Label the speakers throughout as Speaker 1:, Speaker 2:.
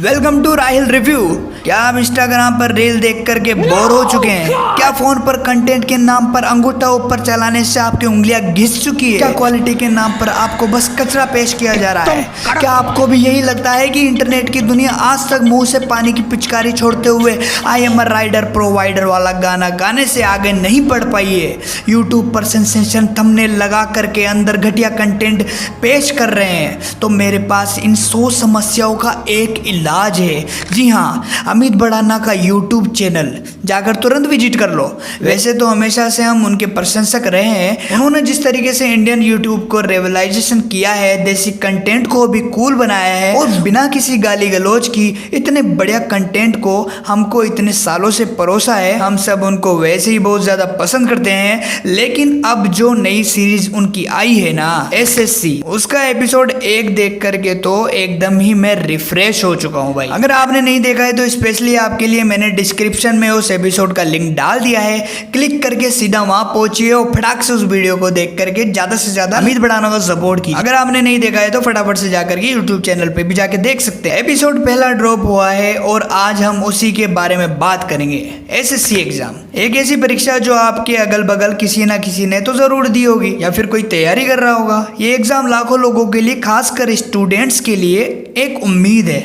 Speaker 1: Welcome to Rahil review. क्या आप Instagram पर रील देख करके बोर हो चुके हैं? क्या फोन पर कंटेंट के नाम पर अंगूठा ऊपर चलाने से आपकी उंगलियां घिस चुकी है? क्या क्वालिटी के नाम पर आपको बस कचरा पेश किया जा रहा है? क्या आपको भी यही लगता है कि इंटरनेट की दुनिया आज तक मुंह से पानी की पिचकारी छोड़ते हुए I am a rider provider वाला गाना गाने से आगे नहीं बढ़ पाई है? यूट्यूब पर सेंसेशन थंबनेल लगा करके अंदर घटिया कंटेंट पेश कर रहे हैं? तो मेरे पास इन 100 समस्याओं का एक इलाज है। जी हाँ, अमित भड़ाना का यूट्यूब चैनल जाकर तुरंत विजिट कर लो। वैसे तो हमेशा से हम उनके प्रशंसक रहे हैं। उन्होंने जिस तरीके से इंडियन यूट्यूब को रेवलाइजेशन किया है, देसी कंटेंट को भी कूल बनाया है और बिना किसी गाली गलौज की इतने बढ़िया कंटेंट को हमको इतने सालों से परोसा है। हम सब उनको वैसे ही बहुत ज्यादा पसंद करते हैं। लेकिन अब जो नई सीरीज उनकी आई है ना, SSC, उसका एपिसोड 1 देख करके तो एकदम ही मैं रिफ्रेश हो चुका हूँ भाई। अगर आपने नहीं देखा है तो स्पेशली आपके लिए मैंने डिस्क्रिप्शन में उस एपिसोड का लिंक डाल दिया है। क्लिक करके सीधा वहां पहुंचिए और फटाक से उस वीडियो को देख करके ज्यादा से ज्यादा अमित भड़ाना को सपोर्ट की। अगर आपने नहीं देखा है तो फटाफट से जाकर के यूट्यूब चैनल पे भी जाके देख सकते हैं। एपिसोड पहला ड्रॉप हुआ है और आज हम उसी के बारे में बात करेंगे। SSC एग्जाम, एक ऐसी परीक्षा जो आपके अगल बगल किसी ना किसी ने तो जरूर दी होगी या फिर कोई तैयारी कर रहा होगा। ये एग्जाम लाखों लोगों के लिए, खासकर स्टूडेंट्स के लिए एक उम्मीद है,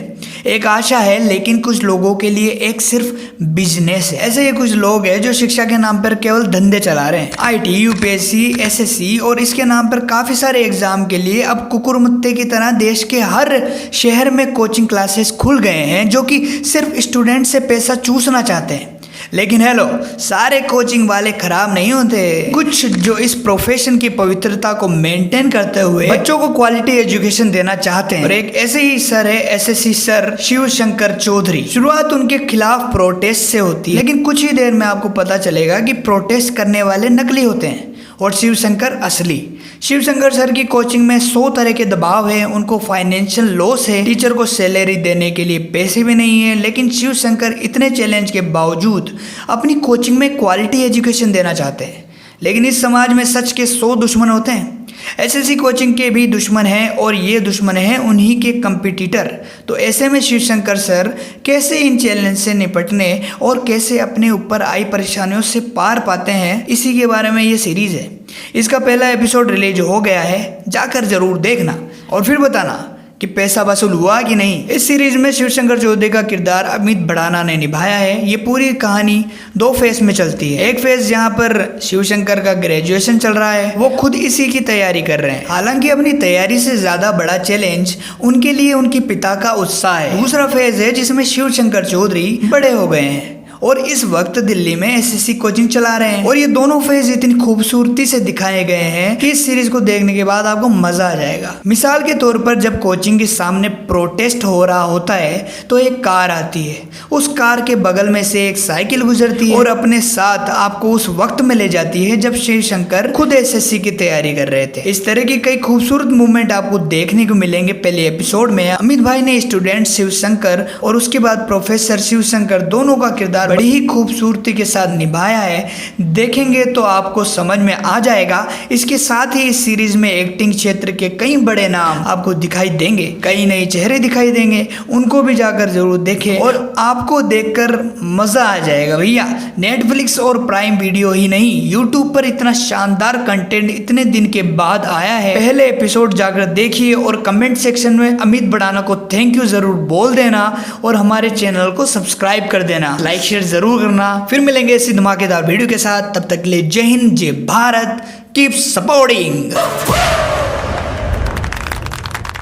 Speaker 1: एक आशा है, लेकिन कुछ लोगों के लिए एक सिर्फ बिजनेस है। ऐसे ही कुछ लोग हैं जो शिक्षा के नाम पर केवल धंधे चला रहे हैं। IT, UPSC, SSC और इसके नाम पर काफी सारे एग्जाम के लिए अब कुकुरमुत्ते की तरह देश के हर शहर में कोचिंग क्लासेस खुल गए हैं जो कि सिर्फ स्टूडेंट से पैसा चूसना चाहते हैं। लेकिन हेलो, सारे कोचिंग वाले खराब नहीं होते। कुछ जो इस प्रोफेशन की पवित्रता को मेंटेन करते हुए बच्चों को क्वालिटी एजुकेशन देना चाहते हैं। और एक ऐसे ही सर है SSC सर शिव शंकर चौधरी। शुरुआत उनके खिलाफ प्रोटेस्ट से होती है, लेकिन कुछ ही देर में आपको पता चलेगा कि प्रोटेस्ट करने वाले नकली होते हैं और शिव शंकर असली। शिव शंकर सर की कोचिंग में 100 तरह के दबाव है, उनको फाइनेंशियल लॉस है, टीचर को सैलरी देने के लिए पैसे भी नहीं है। लेकिन शिव शंकर इतने चैलेंज के बावजूद अपनी कोचिंग में क्वालिटी एजुकेशन देना चाहते हैं। लेकिन इस समाज में सच के 100 दुश्मन होते हैं। SSC कोचिंग के भी दुश्मन हैं और ये दुश्मन हैं उन्हीं के कंपटीटर। तो ऐसे में शिव शंकर सर कैसे इन चैलेंज से निपटने और कैसे अपने ऊपर आई परेशानियों से पार पाते हैं, इसी के बारे में ये सीरीज है। इसका पहला एपिसोड रिलीज हो गया है, जाकर जरूर देखना और फिर बताना कि पैसा वसूल हुआ कि नहीं। इस सीरीज में शिव शंकर चौधरी का किरदार अमित भड़ाना ने निभाया है। ये पूरी कहानी 2 फेज में चलती है। एक फेज जहाँ पर शिव शंकर का ग्रेजुएशन चल रहा है, वो खुद इसी की तैयारी कर रहे हैं। हालांकि अपनी तैयारी से ज्यादा बड़ा चैलेंज उनके लिए उनके पिता का उत्साह है। दूसरा फेज है जिसमें शिव शंकर चौधरी बड़े हो गए हैं और इस वक्त दिल्ली में SSC कोचिंग चला रहे हैं। और ये दोनों फेज इतनी खूबसूरती से दिखाए गए हैं कि इस सीरीज को देखने के बाद आपको मजा आ जाएगा। मिसाल के तौर पर जब कोचिंग के सामने प्रोटेस्ट हो रहा होता है तो एक कार आती है, उस कार के बगल में से एक साइकिल गुजरती है और अपने साथ आपको उस वक्त में ले जाती है जब शिव शंकर खुद SSC की तैयारी कर रहे थे। इस तरह की कई खूबसूरत मूवमेंट आपको देखने को मिलेंगे पहले एपिसोड में। अमित भाई ने स्टूडेंट शिव शंकर और उसके बाद प्रोफेसर शिव शंकर दोनों का किरदार बड़ी ही खूबसूरती के साथ निभाया है। देखेंगे तो आपको समझ में आ जाएगा। इसके साथ ही इस सीरीज में एक्टिंग क्षेत्र के कई बड़े नाम आपको दिखाई देंगे, कई नए चेहरे दिखाई देंगे, उनको भी जाकर जरूर देखें और आपको देखकर मजा आ जाएगा भैया। नेटफ्लिक्स और प्राइम वीडियो ही नहीं, यूट्यूब पर इतना शानदार कंटेंट इतने दिन के बाद आया है। पहले एपिसोड जाकर देखिए और कमेंट सेक्शन में अमित भड़ाना को थैंक यू जरूर बोल देना और हमारे चैनल को सब्सक्राइब कर देना, लाइक शेयर जरूर करना। फिर मिलेंगे इसी धमाकेदार वीडियो के साथ, तब तक के लिए जय हिंद, जय भारत, कीप सपोर्टिंग।